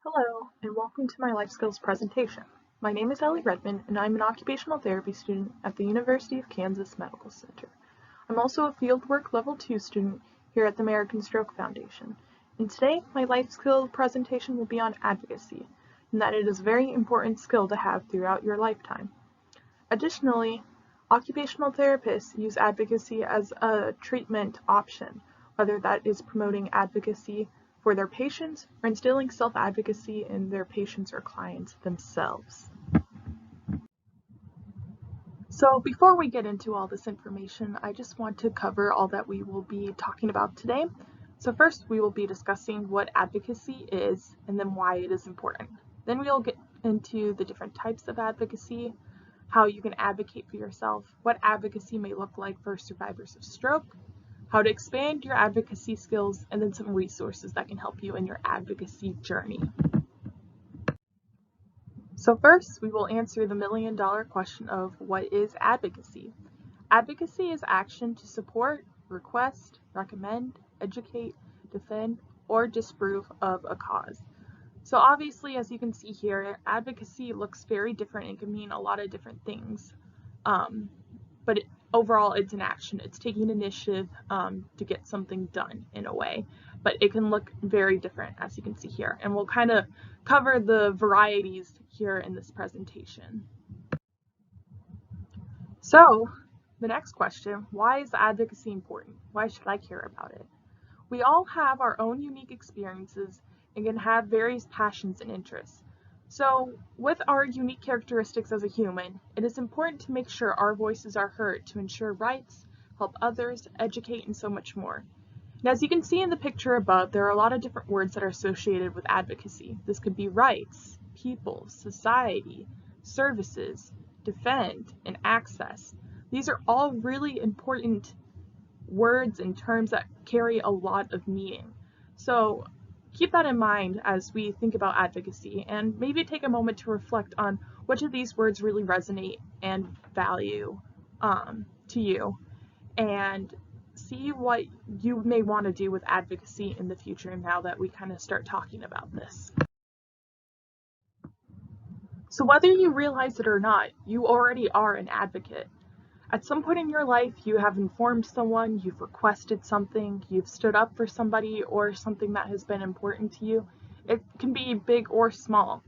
Hello, and welcome to my life skills presentation. My name is Ellie Redmond, and I'm an occupational therapy student at the University of Kansas Medical Center. I'm also a Fieldwork Level 2 student here at the American Stroke Foundation. And today, my life skill presentation will be on advocacy, and that it is a very important skill to have throughout your lifetime. Additionally, occupational therapists use advocacy as a treatment option, whether that is promoting advocacy for their patients or instilling self-advocacy in their patients or clients themselves. So before we get into all this information, I just want to cover all that we will be talking about today. So first, we will be discussing what advocacy is and then why it is important. Then we'll get into the different types of advocacy, how you can advocate for yourself, what advocacy may look like for survivors of stroke, how to expand your advocacy skills, and then some resources that can help you in your advocacy journey. So first, we will answer the million-dollar question of what is advocacy? Advocacy is action to support, request, recommend, educate, defend, or disapprove of a cause. So obviously, as you can see here, advocacy looks very different and can mean a lot of different things. But overall, it's an action. It's taking initiative to get something done in a way. But it can look very different, as you can see here. And we'll kind of cover the varieties here in this presentation. So the next question, why is advocacy important? Why should I care about it? We all have our own unique experiences and can have various passions and interests. So with our unique characteristics as a human, it is important to make sure our voices are heard to ensure rights, help others, educate, and so much more. And as you can see in the picture above, there are a lot of different words that are associated with advocacy. This could be rights, people, society, services, defend, and access. These are all really important words and terms that carry a lot of meaning. So keep that in mind as we think about advocacy, and maybe take a moment to reflect on which of these words really resonate and value to you, and see what you may want to do with advocacy in the future now that we kind of start talking about this. So whether you realize it or not, you already are an advocate. At some point in your life, you have informed someone, you've requested something, you've stood up for somebody or something that has been important to you. It can be big or small.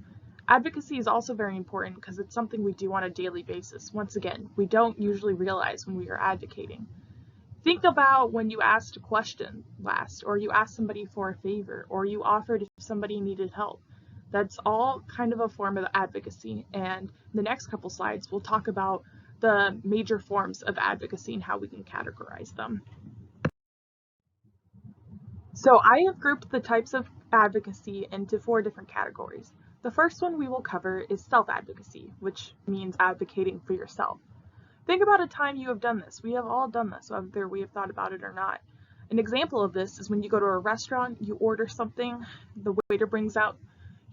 Advocacy is also very important because it's something we do on a daily basis. Once again, we don't usually realize when we are advocating. Think about when you asked a question last, or you asked somebody for a favor, or you offered if somebody needed help. That's all kind of a form of advocacy, and in the next couple slides, we'll talk about the major forms of advocacy and how we can categorize them. So I have grouped the types of advocacy into 4 different categories. The first one we will cover is self-advocacy, which means advocating for yourself. Think about a time you have done this. We have all done this, whether we have thought about it or not. An example of this is when you go to a restaurant, you order something, the waiter brings out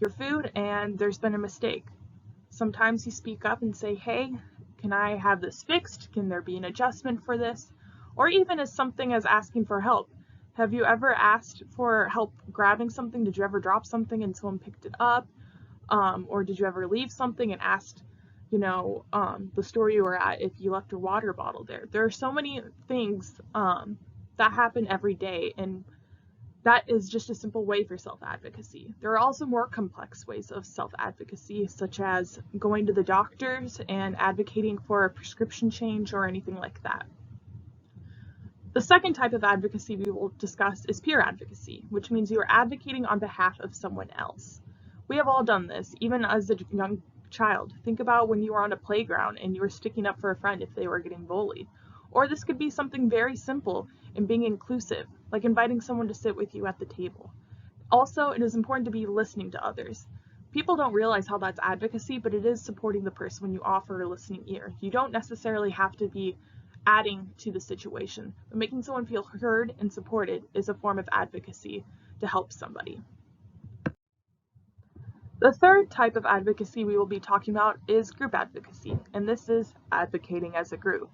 your food, and there's been a mistake. Sometimes you speak up and say, hey, can I have this fixed? Can there be an adjustment for this? Or even as something as asking for help. Have you ever asked for help grabbing something? Did you ever drop something and someone picked it up? Or did you ever leave something and asked, the store you were at if you left your water bottle there? There are so many things that happen every day, and that is just a simple way for self-advocacy. There are also more complex ways of self-advocacy, such as going to the doctors and advocating for a prescription change or anything like that. The second type of advocacy we will discuss is peer advocacy, which means you are advocating on behalf of someone else. We have all done this, even as a young child. Think about when you were on a playground and you were sticking up for a friend if they were getting bullied. Or this could be something very simple in being inclusive, like inviting someone to sit with you at the table. Also, it is important to be listening to others. People don't realize how that's advocacy, but it is supporting the person when you offer a listening ear. You don't necessarily have to be adding to the situation, but making someone feel heard and supported is a form of advocacy to help somebody. The third type of advocacy we will be talking about is group advocacy, and this is advocating as a group.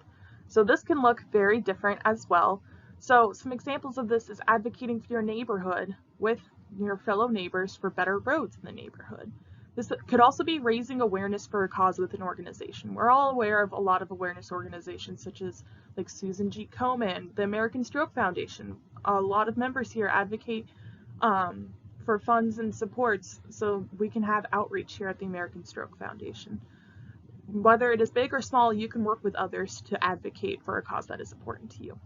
So this can look very different as well. So some examples of this is advocating for your neighborhood with your fellow neighbors for better roads in the neighborhood. This could also be raising awareness for a cause with an organization. We're all aware of a lot of awareness organizations such as like Susan G. Komen, the American Stroke Foundation. A lot of members here advocate for funds and supports so we can have outreach here at the American Stroke Foundation. Whether it is big or small, you can work with others to advocate for a cause that is important to you.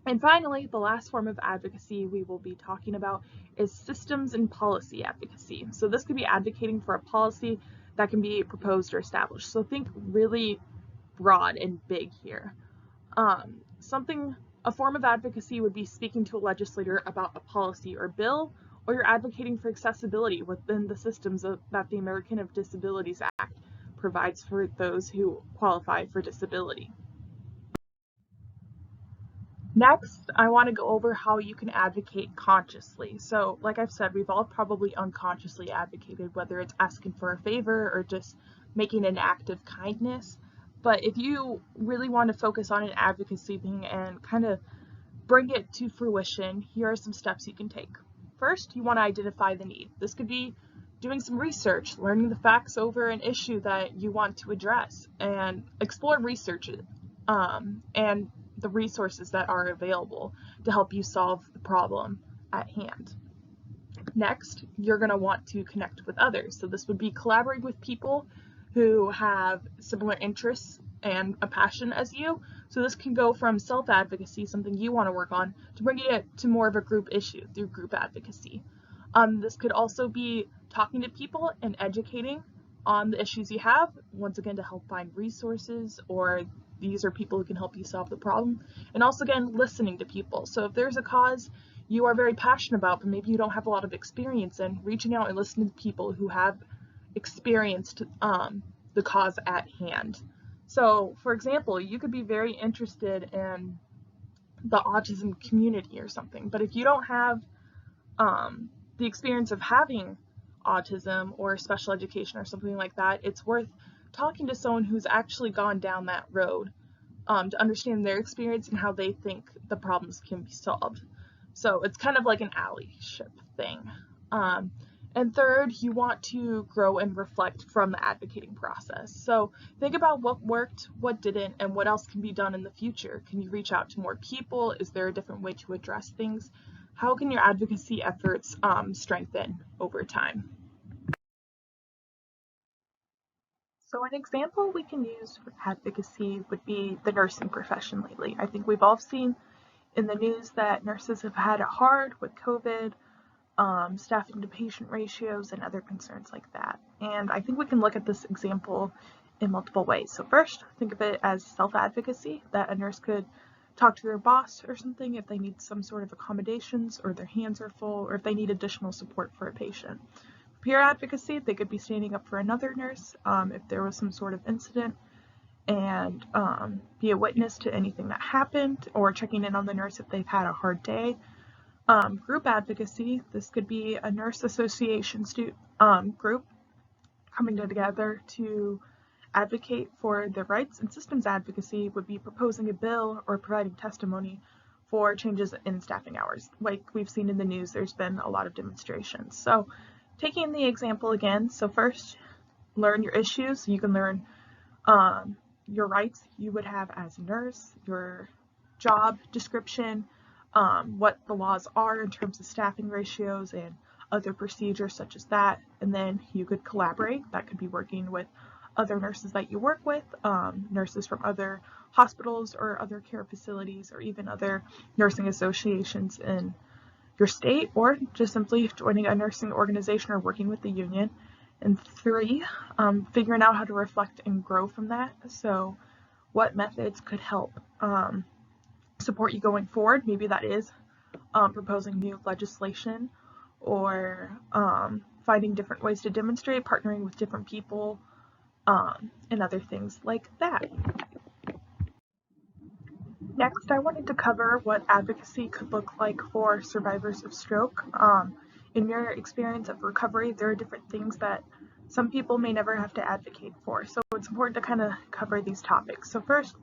And finally, the last form of advocacy we will be talking about is systems and policy advocacy. So this could be advocating for a policy that can be proposed or established. So think really broad and big here. A form of advocacy would be speaking to a legislator about a policy or bill, or you're advocating for accessibility within the systems that the American with Disabilities Act provides for those who qualify for disability. Next, I want to go over how you can advocate consciously. So, like I've said, we've all probably unconsciously advocated, whether it's asking for a favor or just making an act of kindness. But if you really want to focus on an advocacy thing and kind of bring it to fruition, here are some steps you can take. First, you want to identify the need. This could be doing some research, learning the facts over an issue that you want to address, and explore research and the resources that are available to help you solve the problem at hand. Next, you're going to want to connect with others. So this would be collaborate with people who have similar interests and a passion as you. So this can go from self-advocacy, something you want to work on, to bringing it to more of a group issue through group advocacy. This could also be talking to people and educating on the issues you have, once again to help find resources, or these are people who can help you solve the problem. And also, again, listening to people. So if there's a cause you are very passionate about, but maybe you don't have a lot of experience in, reaching out and listening to people who have experienced the cause at hand. So, for example, you could be very interested in the autism community or something, but if you don't have the experience of having autism or special education or something like that, it's worth talking to someone who's actually gone down that road to understand their experience and how they think the problems can be solved. So it's kind of like an allyship thing. And third, you want to grow and reflect from the advocating process. So think about what worked, what didn't, and what else can be done in the future. Can you reach out to more people? Is there a different way to address things? How can your advocacy efforts strengthen over time? So an example we can use for advocacy would be the nursing profession lately. I think we've all seen in the news that nurses have had it hard with COVID, staffing to patient ratios, and other concerns like that. And I think we can look at this example in multiple ways. So first, think of it as self-advocacy, that a nurse could talk to their boss or something if they need some sort of accommodations, or their hands are full, or if they need additional support for a patient. Peer advocacy, they could be standing up for another nurse if there was some sort of incident, and be a witness to anything that happened, or checking in on the nurse if they've had a hard day. Group advocacy, this could be a nurse association group coming together to advocate for their rights. And systems advocacy would be proposing a bill or providing testimony for changes in staffing hours. Like we've seen in the news, there's been a lot of demonstrations. So taking the example again, so first, learn your issues. You can learn your rights you would have as a nurse, your job description, what the laws are in terms of staffing ratios and other procedures such as that. And then you could collaborate. That could be working with other nurses that you work with, nurses from other hospitals or other care facilities, or even other nursing associations in your state, or just simply joining a nursing organization or working with the union. And three, figuring out how to reflect and grow from that. So what methods could help support you going forward? Maybe that is proposing new legislation, or finding different ways to demonstrate, partnering with different people, and other things like that. Next, I wanted to cover what advocacy could look like for survivors of stroke. In your experience of recovery, there are different things that some people may never have to advocate for. So it's important to kind of cover these topics. So first,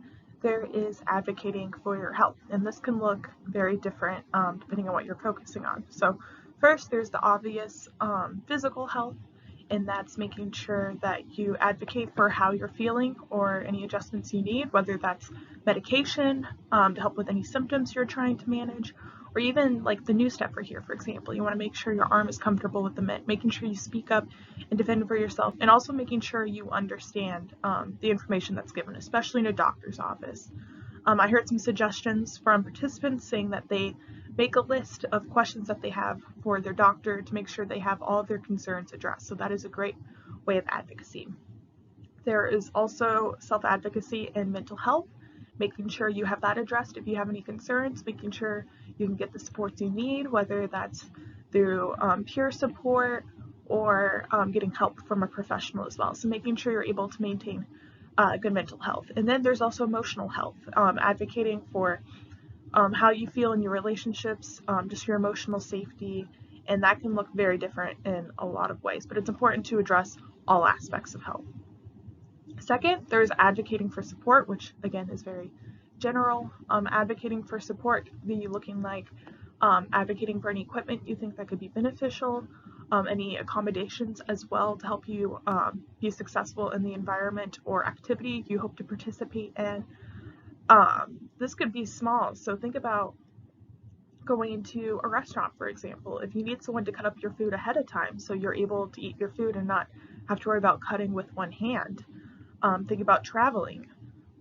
there is advocating for your health, and this can look very different depending on what you're focusing on. So First, there's the obvious physical health, and that's making sure that you advocate for how you're feeling or any adjustments you need, whether that's medication to help with any symptoms you're trying to manage, or even like the new stepper here, for example. You want to make sure your arm is comfortable with the mitt, making sure you speak up and defend for yourself, and also making sure you understand the information that's given, especially in a doctor's office. I heard some suggestions from participants saying that they make a list of questions that they have for their doctor to make sure they have all of their concerns addressed. So that is a great way of advocacy. There is also self-advocacy in mental health, making sure you have that addressed if you have any concerns, making sure you can get the supports you need, whether that's through peer support or getting help from a professional as well. So making sure you're able to maintain good mental health. And then there's also emotional health, advocating for how you feel in your relationships, just your emotional safety, and that can look very different in a lot of ways, but it's important to address all aspects of health. Second, there's advocating for support, which again is very general. Advocating for support could be looking like advocating for any equipment you think that could be beneficial, any accommodations as well to help you be successful in the environment or activity you hope to participate in. This could be small, so think about going into a restaurant, for example. If you need someone to cut up your food ahead of time so you're able to eat your food and not have to worry about cutting with one hand. Think about traveling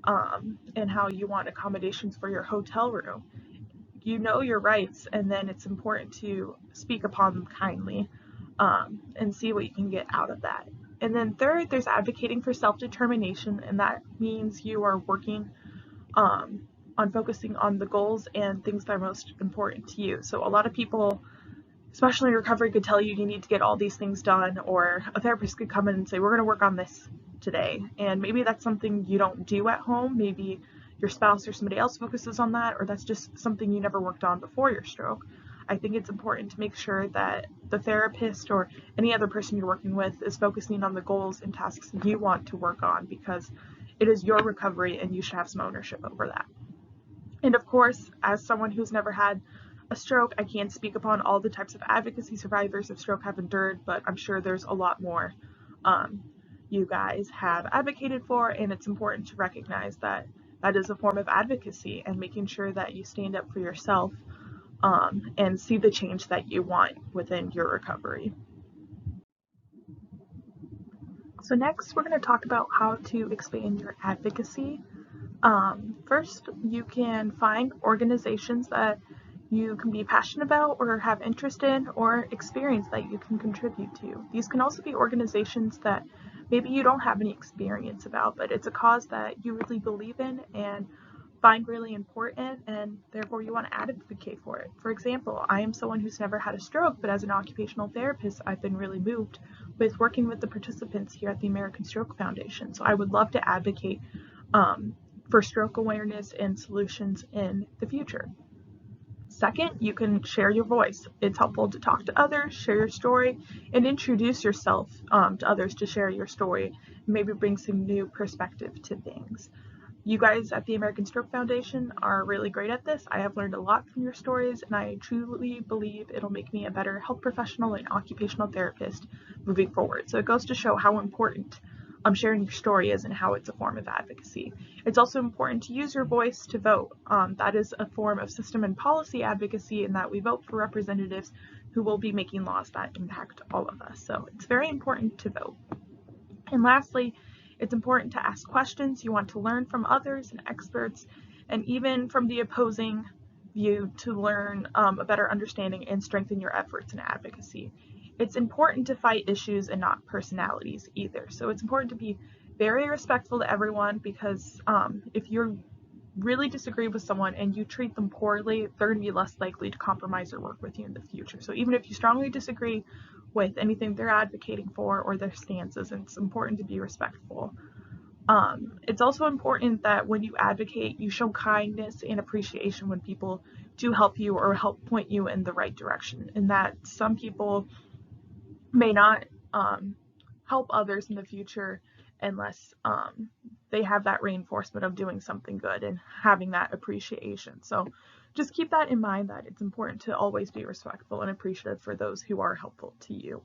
and how you want accommodations for your hotel room. You know your rights, and then it's important to speak upon them kindly and see what you can get out of that. And then third, there's advocating for self-determination, and that means you are working on focusing on the goals and things that are most important to you. So a lot of people, especially in recovery, could tell you need to get all these things done, or a therapist could come in and say, we're going to work on this today. And maybe that's something you don't do at home. Maybe your spouse or somebody else focuses on that, or that's just something you never worked on before your stroke. I think it's important to make sure that the therapist or any other person you're working with is focusing on the goals and tasks you want to work on, because it is your recovery and you should have some ownership over that. And of course, as someone who's never had a stroke, I can't speak upon all the types of advocacy survivors of stroke have endured, but I'm sure there's a lot more you guys have advocated for, and it's important to recognize that that is a form of advocacy and making sure that you stand up for yourself and see the change that you want within your recovery. So next, we're going to talk about how to expand your advocacy. First, you can find organizations that you can be passionate about or have interest in or experience that you can contribute to. These can also be organizations that maybe you don't have any experience about, but it's a cause that you really believe in and find really important, and therefore you want to advocate for it. For example, I am someone who's never had a stroke, but as an occupational therapist, I've been really moved with working with the participants here at the American Stroke Foundation. So I would love to advocate for stroke awareness and solutions in the future. Second, you can share your voice. It's helpful to talk to others, share your story, and introduce yourself to others to share your story, and maybe bring some new perspective to things. You guys at the American Stroke Foundation are really great at this. I have learned a lot from your stories, and I truly believe it'll make me a better health professional and occupational therapist moving forward. So it goes to show how important sharing your story is and how it's a form of advocacy. It's also important to use your voice to vote. That is a form of system and policy advocacy, in that we vote for representatives who will be making laws that impact all of us. So it's very important to vote. And lastly, it's important to ask questions. You want to learn from others and experts, and even from the opposing view, to learn a better understanding and strengthen your efforts in advocacy. It's important to fight issues and not personalities either. So it's important to be very respectful to everyone, because if you really disagree with someone and you treat them poorly, they're going to be less likely to compromise or work with you in the future. So even if you strongly disagree with anything they're advocating for or their stances, it's important to be respectful. It's also important that when you advocate, you show kindness and appreciation when people do help you or help point you in the right direction, and that some people may not help others in the future unless they have that reinforcement of doing something good and having that appreciation. So just keep that in mind, that it's important to always be respectful and appreciative for those who are helpful to you.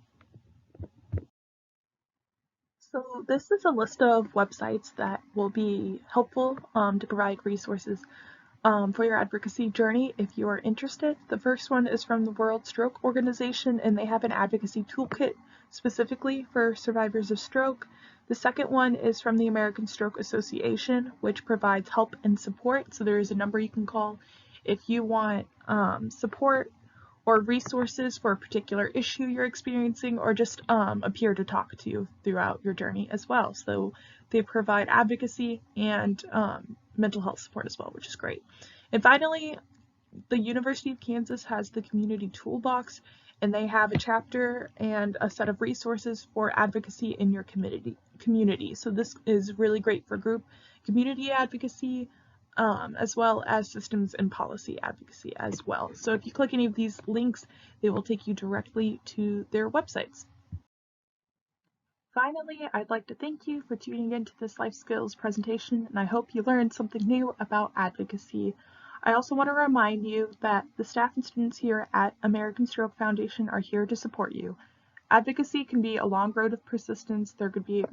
So this is a list of websites that will be helpful to provide resources for your advocacy journey if you are interested. The first one is from the World Stroke Organization, and they have an advocacy toolkit specifically for survivors of stroke. The second one is from the American Stroke Association, which provides help and support. So there is a number you can call if you want support or resources for a particular issue you're experiencing, or just a peer to talk to throughout your journey as well. So they provide advocacy and mental health support as well, which is great. And finally, the University of Kansas has the Community Toolbox, and they have a chapter and a set of resources for advocacy in your community. So this is really great for group community advocacy, as well as systems and policy advocacy as well. So if you click any of these links, they will take you directly to their websites. Finally, I'd like to thank you for tuning into this life skills presentation, and I hope you learned something new about advocacy. I also want to remind you that the staff and students here at American Stroke Foundation are here to support you. Advocacy can be a long road of persistence. There could be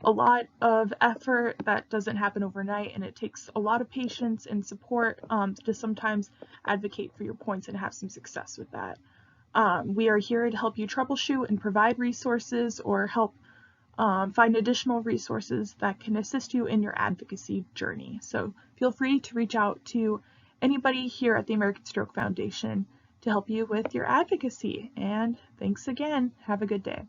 a lot of effort that doesn't happen overnight, and it takes a lot of patience and support to sometimes advocate for your points and have some success with that. We are here to help you troubleshoot and provide resources, or help find additional resources that can assist you in your advocacy journey. So feel free to reach out to anybody here at the American Stroke Foundation to help you with your advocacy. And thanks again. Have a good day.